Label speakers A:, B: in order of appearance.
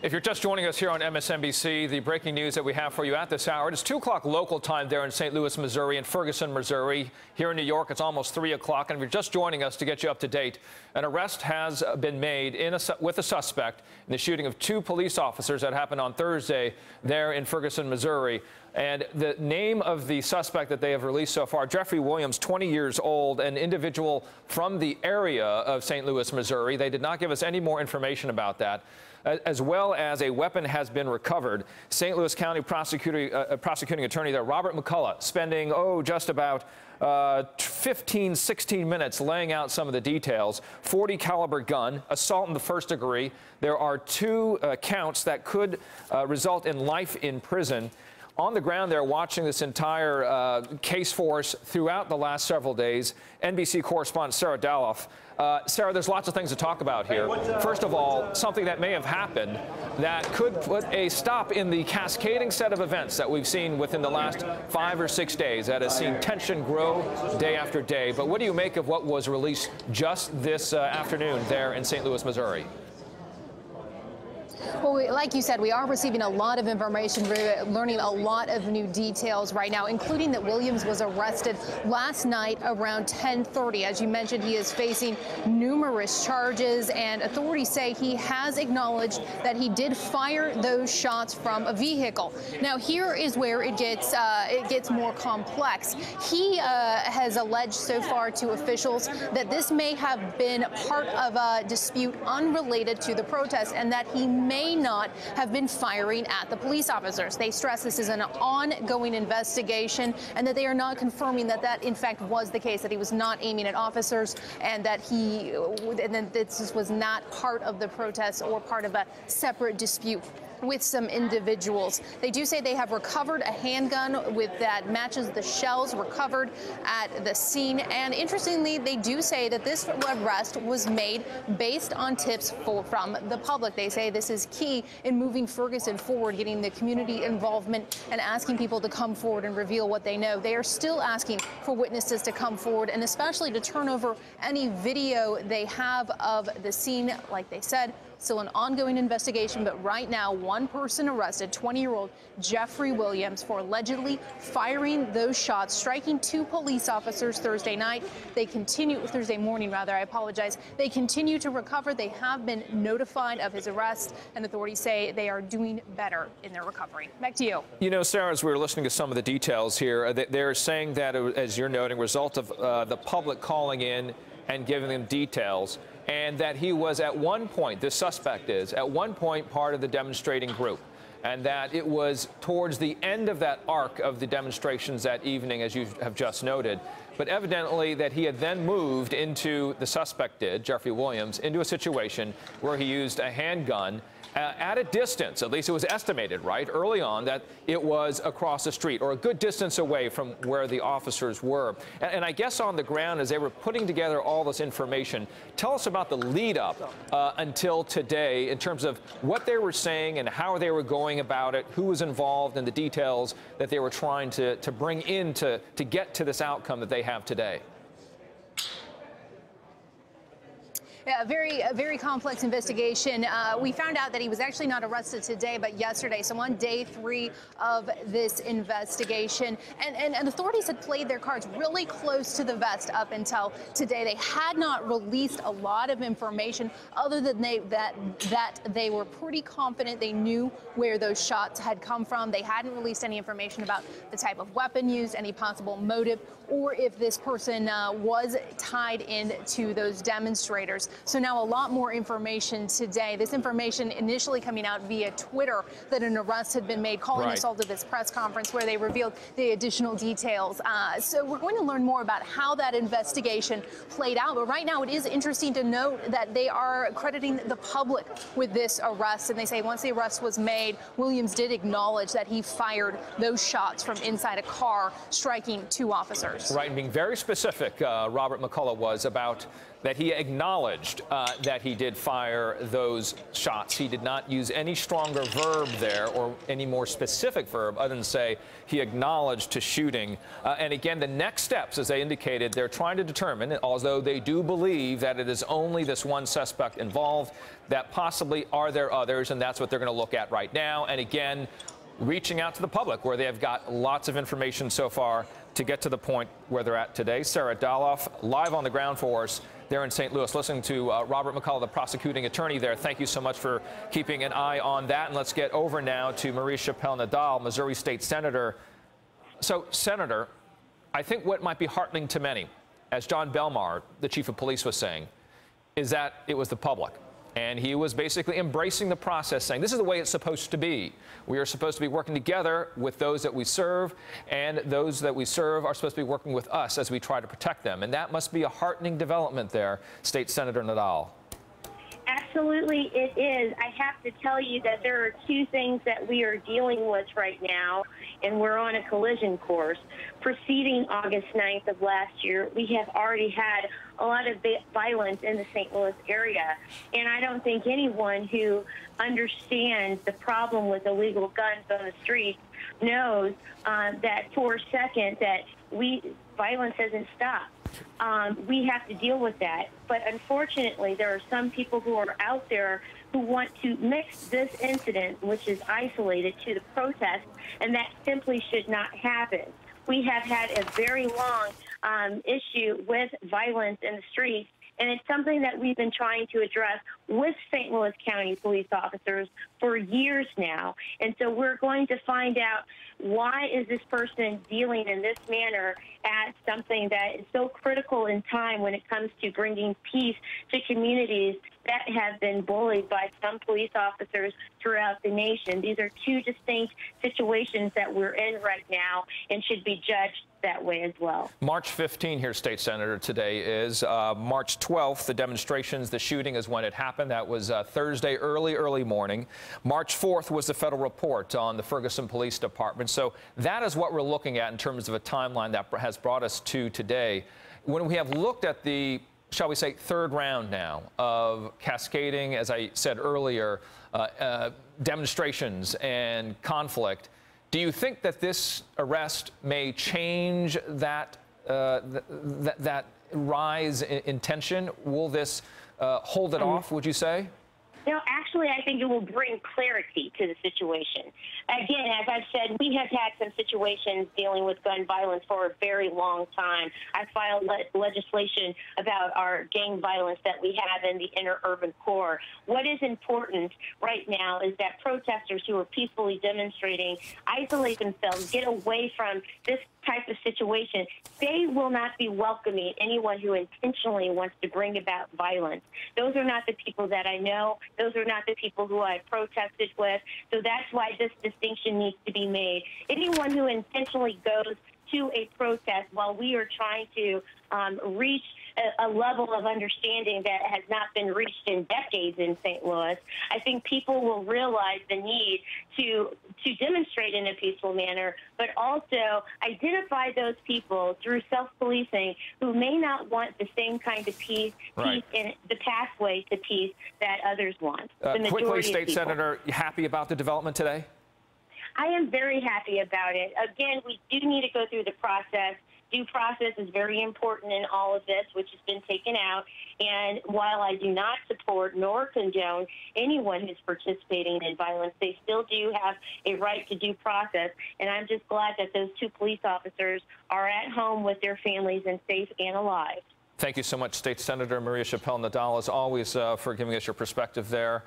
A: If you're just joining us here on MSNBC, the breaking news that we have for you at this hour, it's 2 o'clock local time there in St. Louis, Missouri, and Ferguson, Missouri. Here in New York, it's almost 3 o'clock, and if you're just joining us to get you up to date, an arrest has been made with a suspect in the shooting of 2 police officers that happened on Thursday there in Ferguson, Missouri. And the name of the suspect that they have released so far, Jeffrey Williams, 20 years old, an individual from the area of St. Louis, Missouri. They did not give us any more information about that. As well as a weapon has been recovered. St. Louis County prosecuting attorney there, Robert McCullough, spending, just about 15, 16 minutes laying out some of the details. .40 caliber gun, assault in the first degree. There are 2 counts that could result in life in prison. On the ground there, watching this entire case for us throughout the last several days, NBC correspondent Sarah Daloff. Sarah, there's lots of things to talk about here. First of all, something that may have happened that could put a stop in the cascading set of events that we've seen within the last 5 or 6 days that has seen tension grow day after day. But what do you make of what was released just this afternoon there in St. Louis, Missouri?
B: Well, like you said, we are receiving a lot of information. We're learning a lot of new details right now, including that Williams was arrested last night around 10:30. As you mentioned, he is facing numerous charges, and authorities say he has acknowledged that he did fire those shots from a vehicle. Now, here is where it gets more complex. He has alleged so far to officials that this may have been part of a dispute unrelated to the protest, and that he may not have been firing at the police officers. They stress this is an ongoing investigation and that they are not confirming that that in fact was the case, that he was not aiming at officers, and that this was not part of the protest or part of a separate dispute with some individuals. They do say they have recovered a handgun that matches the shells recovered at the scene. And interestingly, they do say that this arrest was made based on tips from the public. They say this is key in moving Ferguson forward, getting the community involvement and asking people to come forward and reveal what they know. They are still asking for witnesses to come forward, and especially to turn over any video they have of the scene. Like they said, still an ongoing investigation, but right now, one person arrested, 20-year-old Jeffrey Williams, for allegedly firing those shots, striking 2 police officers Thursday morning, I apologize. They continue to recover. They have been notified of his arrest, and authorities say they are doing better in their recovery. Back to you.
A: You know, Sarah, as we were listening to some of the details here, they're saying that, as you're noting, result of the public calling in and giving them details, and that he was at one point, this suspect is, at one point part of the demonstrating group, and that it was towards the end of that arc of the demonstrations that evening, as you have just noted, but evidently that he had then moved into, the suspect did, Jeffrey Williams, into a situation where he used a handgun at a distance, at least it was estimated, right, early on, that it was across the street or a good distance away from where the officers were. And I guess on the ground, as they were putting together all this information, tell us about the lead up until today in terms of what they were saying and how they were going about it, who was involved, and the details that they were trying to bring in to get to this outcome that they have today.
B: Yeah, a very complex investigation. We found out that he was actually not arrested today, but yesterday, so on day 3 of this investigation. And authorities had played their cards really close to the vest up until today. They had not released a lot of information other than that they were pretty confident they knew where those shots had come from. They hadn't released any information about the type of weapon used, any possible motive, or if this person was tied into those demonstrators. So now a lot more information today. This information initially coming out via Twitter that an arrest had been made, calling us all to this press conference where they revealed the additional details. So we're going to learn more about how that investigation played out. But right now it is interesting to note that they are crediting the public with this arrest. And they say once the arrest was made, Williams did acknowledge that he fired those shots from inside a car, striking 2 officers.
A: Right, and being very specific, Robert McCullough was about that he acknowledged that he did fire those shots. He did not use any stronger verb there or any more specific verb other than say he acknowledged to shooting. And again, the next steps, as they indicated, they're trying to determine, although they do believe that it is only this one suspect involved, that possibly are there others, and that's what they're going to look at right now. And again, reaching out to the public, where they have got lots of information so far to get to the point where they're at today. Sarah Daloff, live on the ground for us there in St. Louis, listening to Robert McCullough, the prosecuting attorney there. Thank you so much for keeping an eye on that. And let's get over now to Marie Chappelle-Nadal, Missouri State Senator. So, Senator, I think what might be heartening to many, as John Belmar, the chief of police, was saying, is that it was the public. And he was basically embracing the process, saying this is the way it's supposed to be. We are supposed to be working together with those that we serve, and those that we serve are supposed to be working with us as we try to protect them. And that must be a heartening development there, State Senator Nadal.
C: Absolutely, it is. I have to tell you that there are two things that we are dealing with right now, and we're on a collision course. Preceding August 9th of last year, we have already had a lot of violence in the St. Louis area, and I don't think anyone who understands the problem with illegal guns on the streets knows that for a second that violence hasn't stopped. We have to deal with that. But unfortunately, there are some people who are out there who want to mix this incident, which is isolated, to the protest, and that simply should not happen. We have had a very long issue with violence in the streets, and it's something that we've been trying to address with St. Louis County police officers for years now. And so we're going to find out, why is this person dealing in this manner at something that is so critical in time when it comes to bringing peace to communities that have been bullied by some police officers throughout the nation. These are two distinct situations that we're in right now and should be judged that way as well.
A: March 15 here, State Senator, today is March 12th. The demonstrations, the shooting is when it happened. That was Thursday, early morning. March 4th was the federal report on the Ferguson Police Department. So that is what we're looking at in terms of a timeline that has brought us to today. When we have looked at the, shall we say, third round now of cascading, as I said earlier, demonstrations and conflict, do you think that this arrest may change that that rise in tension? Will this hold it off, would you say?
C: No, actually, I think it will bring clarity to the situation. Again, as I've said, we have had some situations dealing with gun violence for a very long time. I filed legislation about our gang violence that we have in the inner urban core. What is important right now is that protesters who are peacefully demonstrating isolate themselves, get away from this type of situation. They will not be welcoming anyone who intentionally wants to bring about violence. Those are not the people that I know. Those are not the people who I've protested with. So that's why this distinction needs to be made. Anyone who intentionally goes to a protest while we are trying to reach a level of understanding that has not been reached in decades in St. Louis, I think people will realize the need to demonstrate in a peaceful manner, but also identify those people through self-policing who may not want the same kind of peace in the pathway to peace that others want.
A: Quickly, State Senator, you happy about the development today?
C: I am very happy about it. Again, we do need to go through the process. Due process is very important in all of this, which has been taken out. And while I do not support nor condone anyone who's participating in violence, they still do have a right to due process. And I'm just glad that those two police officers are at home with their families and safe and alive.
A: Thank you so much, State Senator Maria Chappelle-Nadal, as always, for giving us your perspective there.